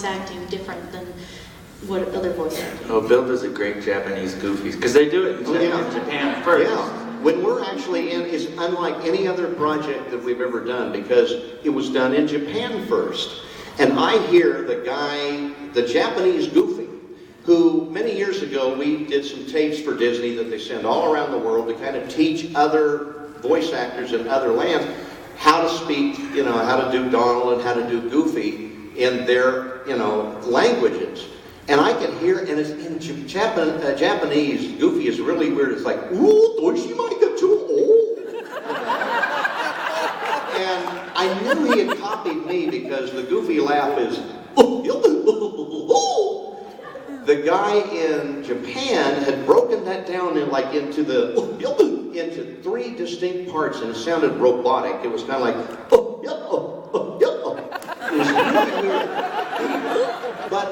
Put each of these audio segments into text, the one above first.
acting different than what other voice acting? Oh, Bill does a great Japanese Goofies, because they do it in Japan first. Yeah. When we're actually in, is unlike any other project that we've ever done, because it was done in Japan first. And I hear the guy, the Japanese Goofy, who many years ago we did some tapes for Disney that they send all around the world to kind of teach other voice actors in other lands how to speak, how to do Donald and how to do Goofy in their, languages. And I can hear, and it's in Japanese, Goofy is really weird. It's like, ooh, doishimaika too. And I knew he had copied me because the Goofy laugh is, the guy in Japan had broken that down into 3 distinct parts, and it sounded robotic. It was kind of like, it was really weird. But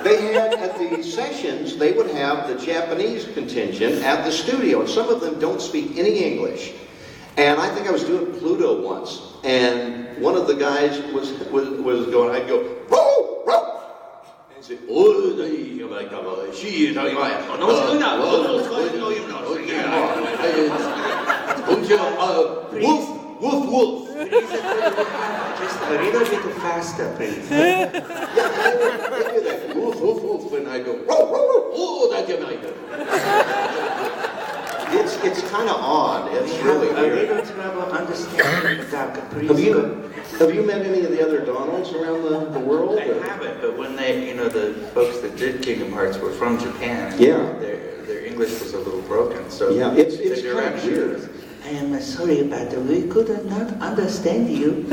they had, at the sessions, they would have the Japanese contingent at the studio, and some of them don't speak any English. And I think I was doing Pluto once, and one of the guys was going, I'd go, row, row. And he'd say, woof, woof, woof. Just a little bit faster, please. Yeah, they do that, woof, woof, woof, and I go, row, row, row, oh, that's Jamaica. It's kind of odd. It's really weird. A little trouble understanding that. Have you met any of the other Donalds around the world? I haven't, but when they, the folks that did Kingdom Hearts were from Japan. Yeah. Their English was a little broken, so yeah, it's the kind of weird. I am sorry, but we could not understand you.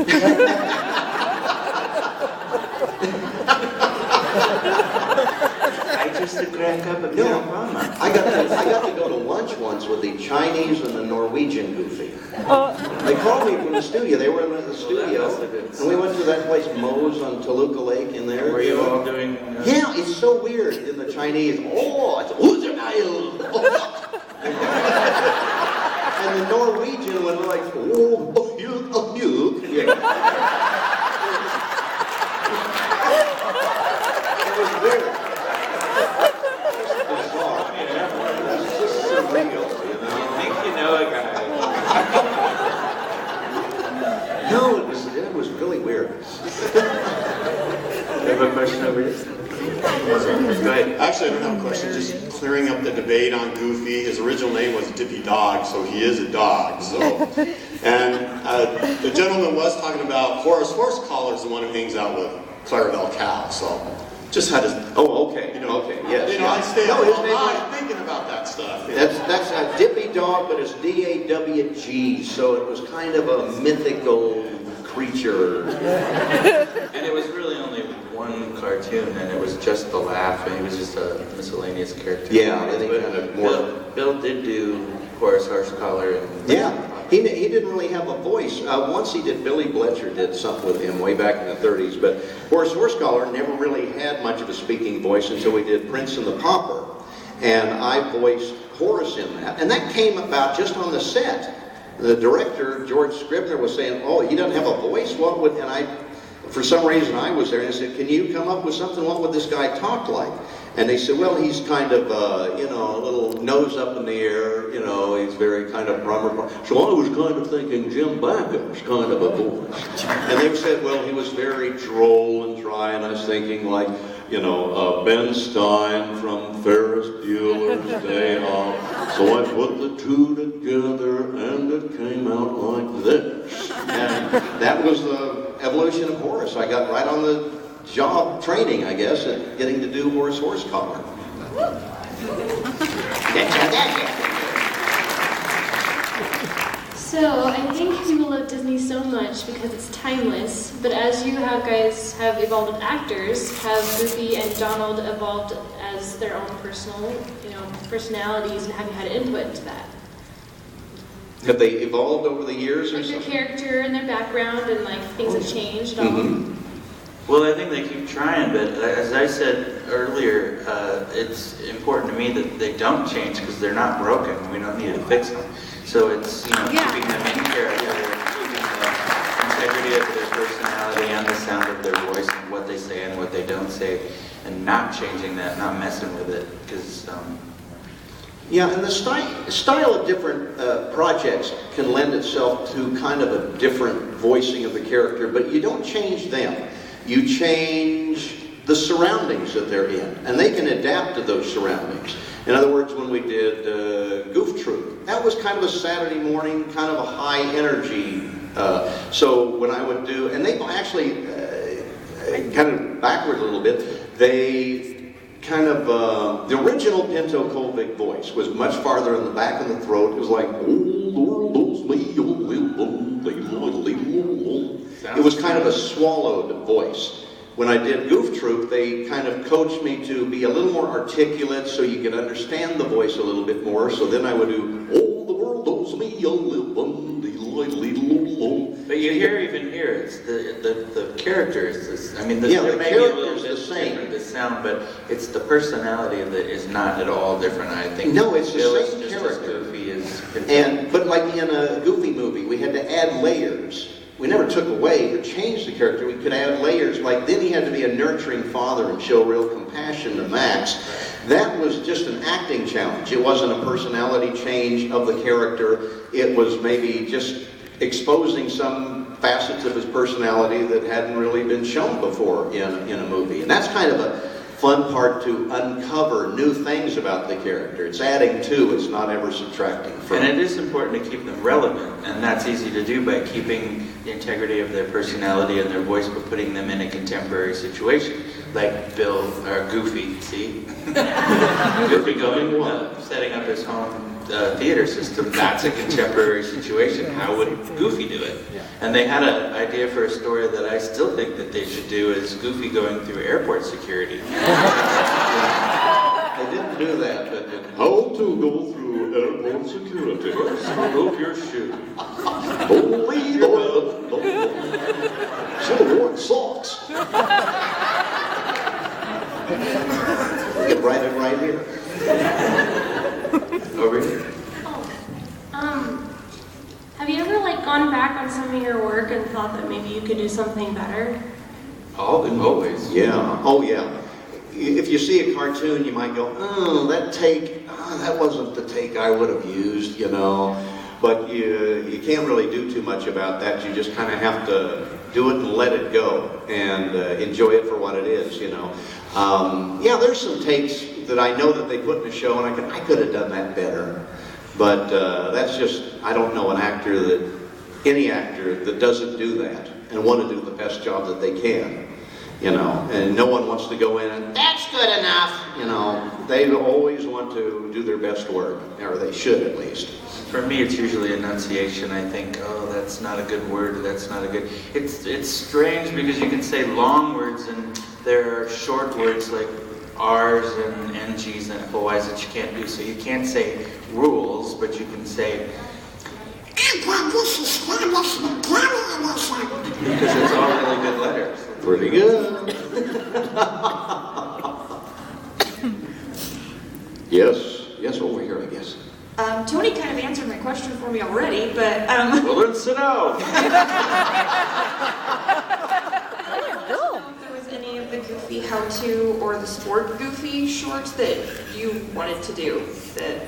I just crack up a bit of mama. I got to go to lunch once with the Chinese and the Norwegian Goofy. They called me from the studio. They were in the studio, and we went to that place Moe's on Toluca Lake in there. Were you all doing? Yeah, it's so weird in the Chinese. It's and the Norwegian went like, you. Yeah. It was weird. Just bizarre. It's just surreal, You think you know a guy? No, it was really weird. You have a question over here? Go ahead. Actually, I don't have a question, just clearing up the debate on Goofy. His original name was Dippy Dog, so he is a dog. And the gentleman was talking about Horace Horsecollar is the one who hangs out with Clarabelle Cow, so just had to... Oh, okay. Okay, yes. I stay No, up his all name night thinking about that stuff. That's a Dippy Dog, but it's D-A-W-G, so it was kind of a mythical creature. And it was really only one cartoon, and it was just the laugh, and he was just a miscellaneous character. Yeah, I think kind of more... Bill did do Horace Horsecollar. Yeah, he didn't really have a voice. Once he did, Billy Bletcher did something with him way back in the 30s, but Horace Horsecollar never really had much of a speaking voice until we did Prince and the Pauper. And I voiced Horace in that. And that came about just on the set. The director, George Scribner, was saying, oh, he doesn't have a voice? What would... And for some reason, I was there, and I said, can you come up with something? What would this guy talk like? And they said, well, he's kind of, a little nose up in the air, he's very kind of proper. So I was kind of thinking Jim Backus kind of a voice. And they said, well, he was very droll and dry, and I was thinking like, Ben Stein from Ferris Bueller's Day Off. So I put the two together, and it came out like this. And that was the evolution of Horace. I got right on the job training, I guess, at getting to do Horace Horsecollar. So I think people love Disney so much because it's timeless, but as you guys have evolved as actors, have Goofy and Donald evolved as their own personal, personalities, and have you had input into that? Have they evolved over the years or like something? Their character and their background and things have changed at all? Mm-hmm. Well, I think they keep trying, but as I said earlier, it's important to me that they don't change because they're not broken. We don't need to fix them. So it's keeping them in character, keeping the integrity of their personality and the sound of their voice and what they say and what they don't say, and not changing that, not messing with it, because yeah, and the style of different projects can lend itself to kind of a different voicing of the character, but you don't change them. You change the surroundings that they're in, and they can adapt to those surroundings. In other words, when we did Goof Troop, that was kind of a Saturday morning, kind of a high energy. So when I would do, and they actually, kind of backward a little bit, they kind of, the original Pinto Colvig voice was much farther in the back of the throat. It was like, it was kind of a swallowed voice. When I did Goof Troop, they kind of coached me to be a little more articulate so you could understand the voice a little bit more. So then I would do, oh, the world owes me a little. But you hear, even here, it's the character is this. I mean, yeah, there the may be a little character's bit the same. different, the sound, but it's the personality that is not at all different. I think. No, it's the Bill is same just character. As goofy as But like in a Goofy movie, we had to add layers. We never took away or changed the character. We could add layers. Like then he had to be a nurturing father and show real compassion to Max. That was just an acting challenge. It wasn't a personality change of the character. It was maybe just exposing some facets of his personality that hadn't really been shown before in a movie. And that's kind of a fun part, to uncover new things about the character. It's adding to, it's not ever subtracting from. And it is important to keep them relevant, and that's easy to do by keeping the integrity of their personality and their voice, but putting them in a contemporary situation. Like Bill, or Goofy, see? Goofy going, setting up his home theater system, that's a contemporary situation. How would Goofy do it? And they had an idea for a story that I still think that they should do, is Goofy going through airport security. They didn't do that, but How to go through airport security. First, remove your shoe. holy Lord, should have worn socks. We can write it right here. Over here. Have you ever gone back on some of your work and thought that maybe you could do something better? Always. Yeah, oh yeah. If you see a cartoon, you might go, oh, that take, that wasn't the take I would have used, you know. But you can't really do too much about that. You just kind of have to do it and let it go and enjoy it for what it is, you know. Yeah, there's some takes that I know that they put in a show, and I could have done that better. But that's just, I don't know any actor that doesn't do that and want to do the best job that they can, you know. And no one wants to go in and, that's good enough, you know. They always want to do their best work, or they should at least. For me, it's usually enunciation. I think, oh, that's not a good word, that's not a good... It's strange because you can say long words and there are short words like R's and NG's and FOI's that you can't do. So you can't say rules, but you can say... Because it's all really good letters. Pretty good. Yes, over here, I guess. Tony kind of answered my question for me already, but Well, then sit down. I don't know if there was any of the Goofy how-to or the sport Goofy shorts that you wanted to do that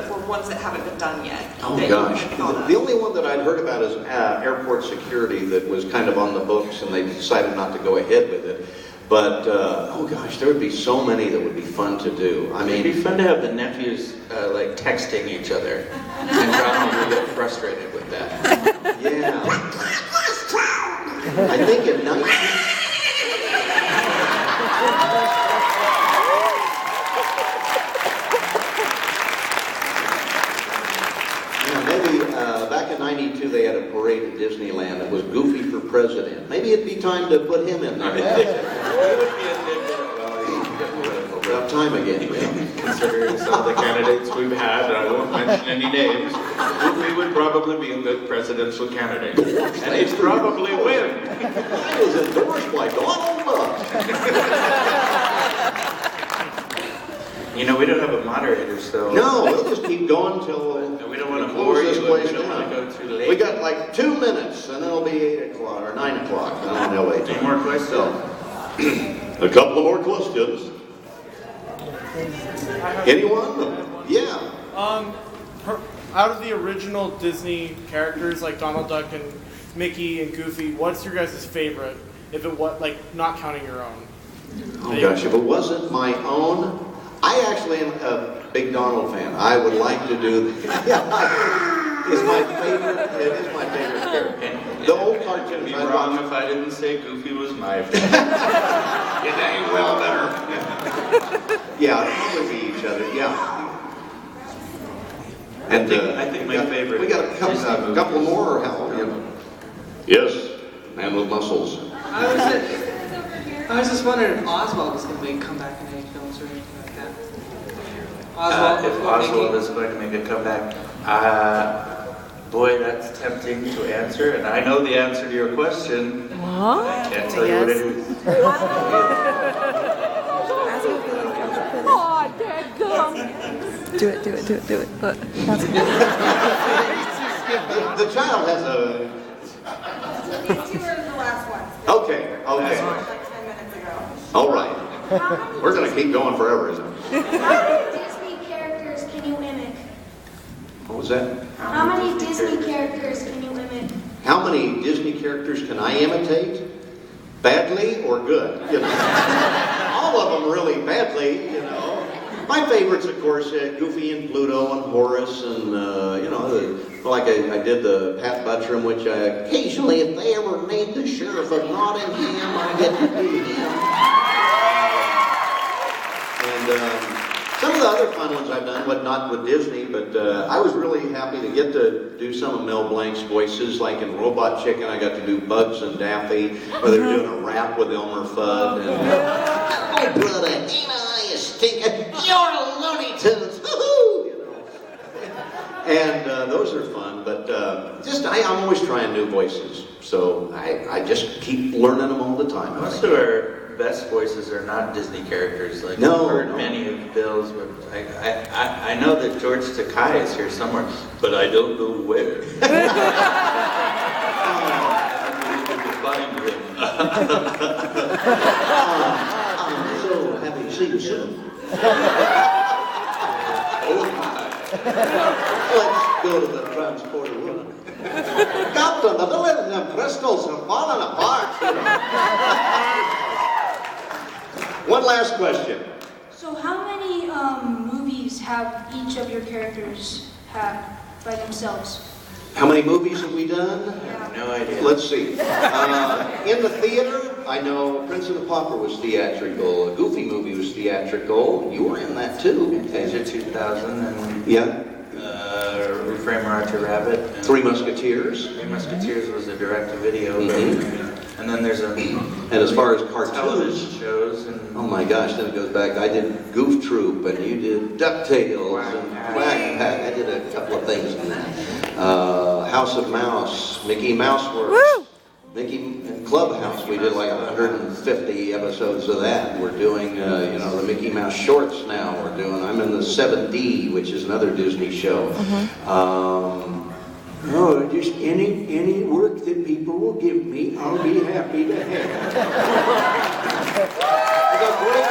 were ones that haven't been done yet. Oh gosh, the only one that I'd heard about is airport security that was kind of on the books, and they decided not to go ahead with it. But, oh gosh, there would be so many that would be fun to do. I mean, it'd be fun to have the nephews texting each other, and Donald would get frustrated with that. Yeah. I think in 19... Back in '92, they had a parade at Disneyland. It was Goofy for President. Maybe it'd be time to put him in there. About time again. Considering some of the candidates we've had, I won't mention any names, Goofy would probably be a good presidential candidate. And he'd probably win. I was endorsed by Donald Duck. You know, we don't have a moderator, so... No, we'll just keep going till we don't want to close bore this you. place We don't want to down. go too late. We got like 2 minutes, and it'll be 8 o'clock or 9 o'clock. I don't know. Any more questions? A couple of more questions. Anyone? Yeah. Out of the original Disney characters like Donald Duck and Mickey and Goofy, what's your guys' favorite? If it was like not counting your own. Oh gosh, if it wasn't my own, I actually am a big Donald fan. I would like to do. It's my favorite. It is my favorite character. The old cartoons. I'd be wrong if I didn't say Goofy was my favorite. You dang well better. Yeah, it'd probably be each other. Yeah. And I think my favorite. We got a couple more, or how? Yes, man with muscles. I was just wondering if Oswald was going to make a comeback in any films or anything like that. Oswald, If Oswald is going to make a comeback, boy, that's tempting to answer, and I know the answer to your question. What? I can't tell you what it is. Oh, dadgum. Do it. Look, that's good. The child has a. These two are the last ones. Okay. Like 10 minutes ago. All right. We're going to keep going forever, isn't it? How many Disney characters can you mimic? What was that? How many Disney characters can you mimic? How many Disney characters can I imitate? Badly or good? You know, all of them really badly. You know, my favorites, of course, Goofy and Pluto and Horace, and you know, like I did the Pat Buttram, which occasionally, if they ever made the Sheriff of Nottingham, I get to do him. And some of the other fun ones I've done, but not with Disney, but I was really happy to get to do some of Mel Blanc's voices, like in Robot Chicken, I got to do Bugs and Daffy, where they were doing a rap with Elmer Fudd. And, oh, brother, ain't I a stinker? You're a Looney Tunes, woohoo! You know. And those are fun, but I'm always trying new voices, so I just keep learning them all the time. Most of our best voices are not Disney characters. Like No, I've heard no. many of Bill's, but I know that George Takei is here somewhere, but I don't know where. Find him. I'm so happy to see you soon. Oh my. Let's go to the transporter room. Captain, the villains and crystals are falling apart. One last question. So how many movies have each of your characters had by themselves? How many movies have we done? I have no idea. Let's see. In the theater, I know Prince and the Pauper was theatrical. A Goofy movie was theatrical. You were in that too. Asia 2000 and Yeah. Reframe Roger Rabbit. And Three Musketeers. Three Musketeers was a direct-to-video. And then there's a And as far as cartoons, television shows and oh my gosh, then it goes back. I did Goof Troop, and you did DuckTales, and Quack Pack. I did a couple of things in that. House of Mouse, Mickey Mouse Works, Mickey Clubhouse. We did like 150 episodes of that. We're doing, the Mickey Mouse shorts now. I'm in the 7D, which is another Disney show. Just any work that people will give me, I'll be happy to have. I got great